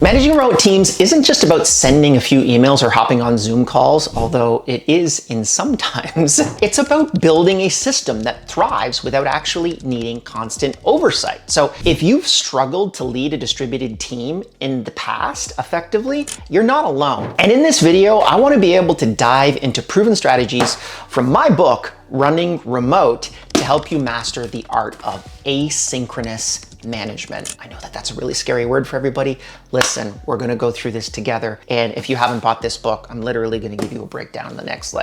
Managing remote teams isn't just about sending a few emails or hopping on Zoom calls, although it is in some times. It's about building a system that thrives without actually needing constant oversight. So if you've struggled to lead a distributed team in the past effectively, you're not alone. And in this video, I want to be able to dive into proven strategies from my book, Running Remote, to help you master the art of asynchronous management. I know that that's a really scary word for everybody. Listen, we're going to go through this together. And if you haven't bought this book, I'm literally going to give you a breakdown in the next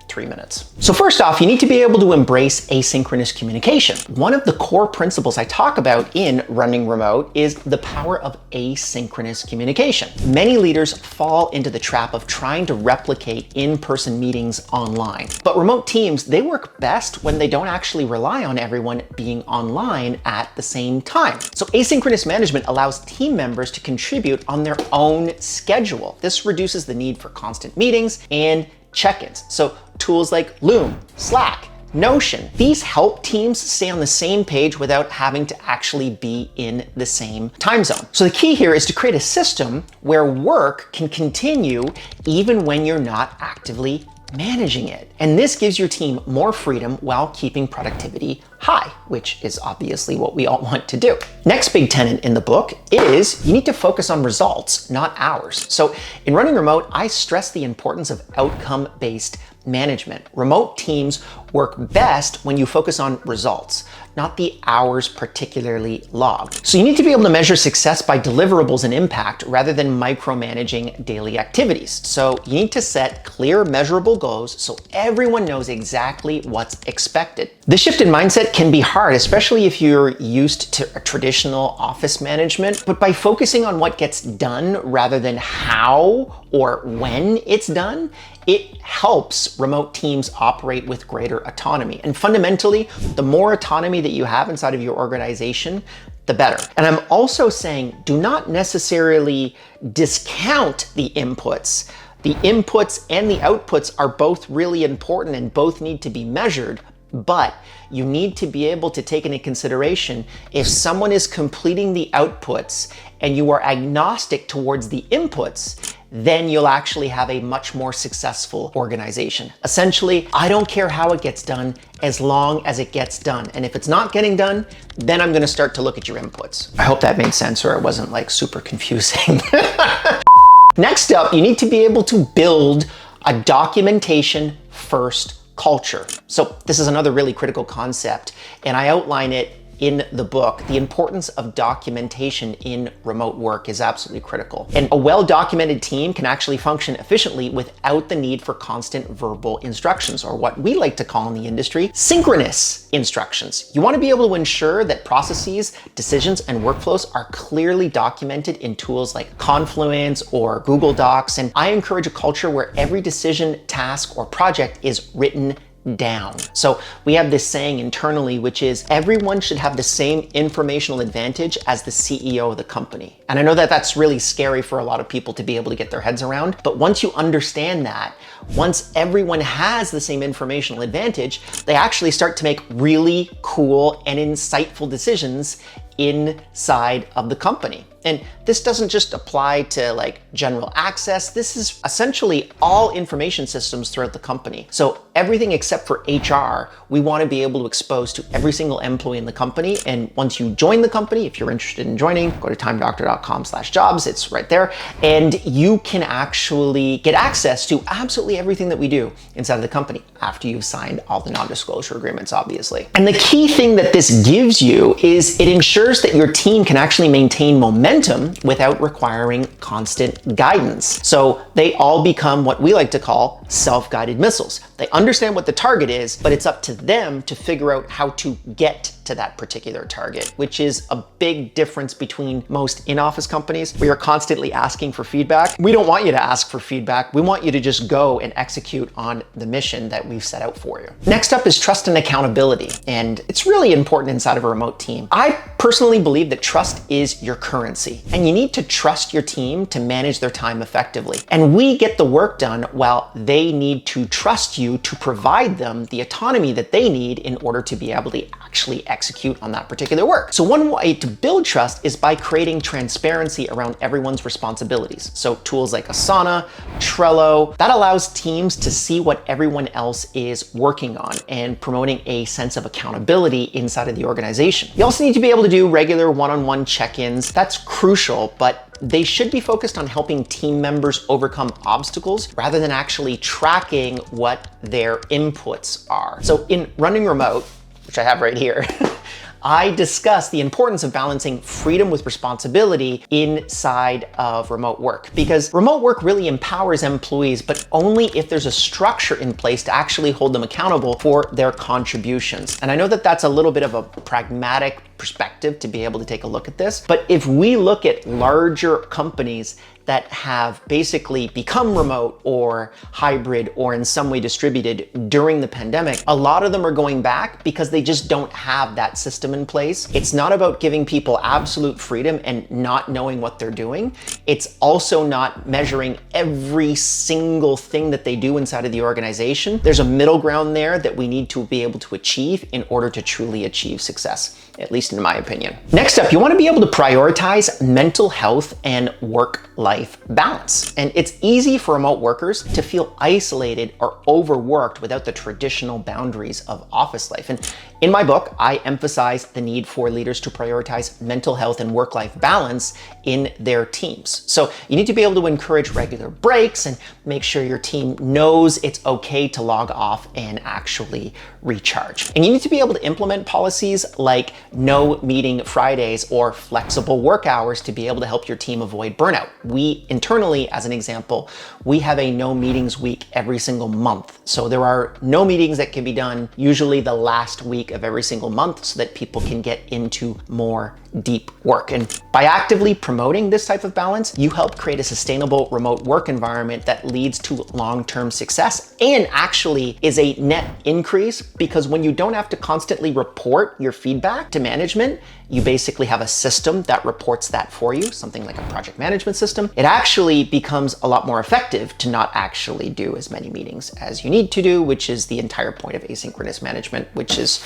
3 minutes. So first off, you need to be able to embrace asynchronous communication. One of the core principles I talk about in Running Remote is the power of asynchronous communication. Many leaders fall into the trap of trying to replicate in-person meetings online. But remote teams, they work best when they don't actually rely on everyone being online at the same time. So asynchronous management allows team members to contribute on their own schedule. This reduces the need for constant meetings and check-ins. So tools like Loom, Slack, Notion, these help teams stay on the same page without having to actually be in the same time zone. So the key here is to create a system where work can continue even when you're not actively managing it. And this gives your team more freedom while keeping productivity high, which is obviously what we all want to do. Next big tenet in the book is you need to focus on results, not hours. So in Running Remote, I stress the importance of outcome-based management. Remote teams work best when you focus on results, not the hours particularly logged. So you need to be able to measure success by deliverables and impact rather than micromanaging daily activities. So you need to set clear, measurable goals so everyone knows exactly what's expected. This shift in mindset can be hard, especially if you're used to a traditional office management, but by focusing on what gets done rather than how or when it's done, it helps remote teams operate with greater autonomy. And fundamentally, the more autonomy that you have inside of your organization, the better. And I'm also saying, do not necessarily discount the inputs. The inputs and the outputs are both really important and both need to be measured. But you need to be able to take into consideration if someone is completing the outputs and you are agnostic towards the inputs, then you'll actually have a much more successful organization. Essentially, I don't care how it gets done as long as it gets done. And if it's not getting done, then I'm gonna start to look at your inputs. I hope that made sense or it wasn't super confusing. Next up, you need to be able to build a documentation first culture. So this is another really critical concept, and I outline it in the book. The importance of documentation in remote work is absolutely critical. And a well-documented team can actually function efficiently without the need for constant verbal instructions, or what we like to call in the industry, synchronous instructions. You want to be able to ensure that processes, decisions, and workflows are clearly documented in tools like Confluence or Google Docs. And I encourage a culture where every decision, task, or project is written down. So we have this saying internally, which is everyone should have the same informational advantage as the CEO of the company. And I know that that's really scary for a lot of people to be able to get their heads around, but once you understand that, once everyone has the same informational advantage, they actually start to make really cool and insightful decisions inside of the company. And this doesn't just apply to general access. This is essentially all information systems throughout the company. So everything except for HR, we want to be able to expose to every single employee in the company. And once you join the company, if you're interested in joining, go to timedoctor.com/jobs. It's right there. And you can actually get access to absolutely everything that we do inside of the company after you've signed all the non-disclosure agreements, obviously. And the key thing that this gives you is it ensures that your team can actually maintain momentum without requiring constant guidance. So they all become what we like to call self-guided missiles. They understand what the target is, but it's up to them to figure out how to get to that particular target, which is a big difference between most in-office companies where you're constantly asking for feedback. We don't want you to ask for feedback. We want you to just go and execute on the mission that we've set out for you. Next up is trust and accountability. And it's really important inside of a remote team. I personally believe that trust is your currency, and you need to trust your team to manage their time effectively. And we get the work done while they they need to trust you to provide them the autonomy that they need in order to be able to actually execute on that particular work. So one way to build trust is by creating transparency around everyone's responsibilities. So tools like Asana, Trello, that allows teams to see what everyone else is working on and promoting a sense of accountability inside of the organization. You also need to be able to do regular one-on-one check-ins. That's crucial, but they should be focused on helping team members overcome obstacles rather than actually tracking what their inputs are. So in Running Remote, which I have right here, I discuss the importance of balancing freedom with responsibility inside of remote work, because remote work really empowers employees, but only if there's a structure in place to actually hold them accountable for their contributions. And I know that that's a little bit of a pragmatic perspective to be able to take a look at this, but if we look at larger companies that have basically become remote or hybrid or in some way distributed during the pandemic, a lot of them are going back because they just don't have that system in place. It's not about giving people absolute freedom and not knowing what they're doing. It's also not measuring every single thing that they do inside of the organization. There's a middle ground there that we need to be able to achieve in order to truly achieve success, at least in my opinion. Next up, you want to be able to prioritize mental health and work-life balance. And it's easy for remote workers to feel isolated or overworked without the traditional boundaries of office life. And in my book, I emphasize the need for leaders to prioritize mental health and work-life balance in their teams. So you need to be able to encourage regular breaks and make sure your team knows it's okay to log off and actually recharge. And you need to be able to implement policies like no meeting Fridays or flexible work hours to be able to help your team avoid burnout. We internally, as an example, we have a no meetings week every single month. So there are no meetings that can be done usually the last week of every single month so that people can get into more deep work. And by actively promoting this type of balance, you help create a sustainable remote work environment that leads to long-term success and actually is a net increase, because when you don't have to constantly report your feedback to management, you basically have a system that reports that for you, something like a project management system. It actually becomes a lot more effective to not actually do as many meetings as you need to do, which is the entire point of asynchronous management, which is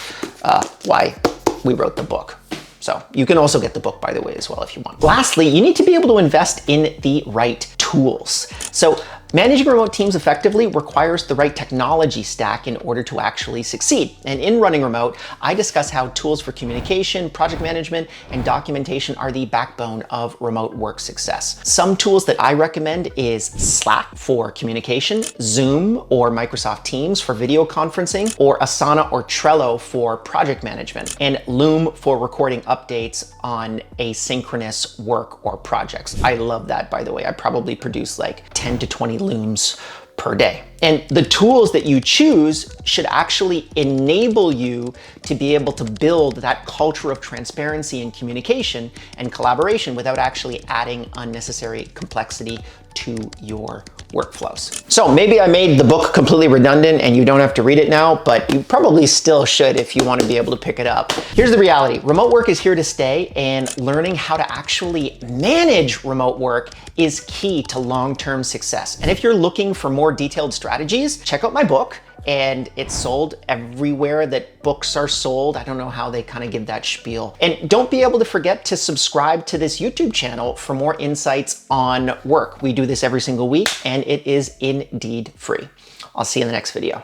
why we wrote the book. So you can also get the book, by the way, as well, if you want. Lastly, you need to be able to invest in the right tools. So managing remote teams effectively requires the right technology stack in order to actually succeed. And in Running Remote, I discuss how tools for communication, project management, and documentation are the backbone of remote work success. Some tools that I recommend is Slack for communication, Zoom or Microsoft Teams for video conferencing, or Asana or Trello for project management, and Loom for recording updates on asynchronous work or projects. I love that, by the way. I probably produce like 10 to 20 Looms per day. And the tools that you choose should actually enable you to be able to build that culture of transparency and communication and collaboration without actually adding unnecessary complexity to your workflows. So maybe I made the book completely redundant and you don't have to read it now, but you probably still should if you want to be able to pick it up. Here's the reality. Remote work is here to stay, and learning how to actually manage remote work is key to long-term success. And if you're looking for more detailed strategies, check out my book. And it's sold everywhere that books are sold. I don't know how they kind of give that spiel. And don't be able to forget to subscribe to this YouTube channel for more insights on work. We do this every single week, and it is indeed free. I'll see you in the next video.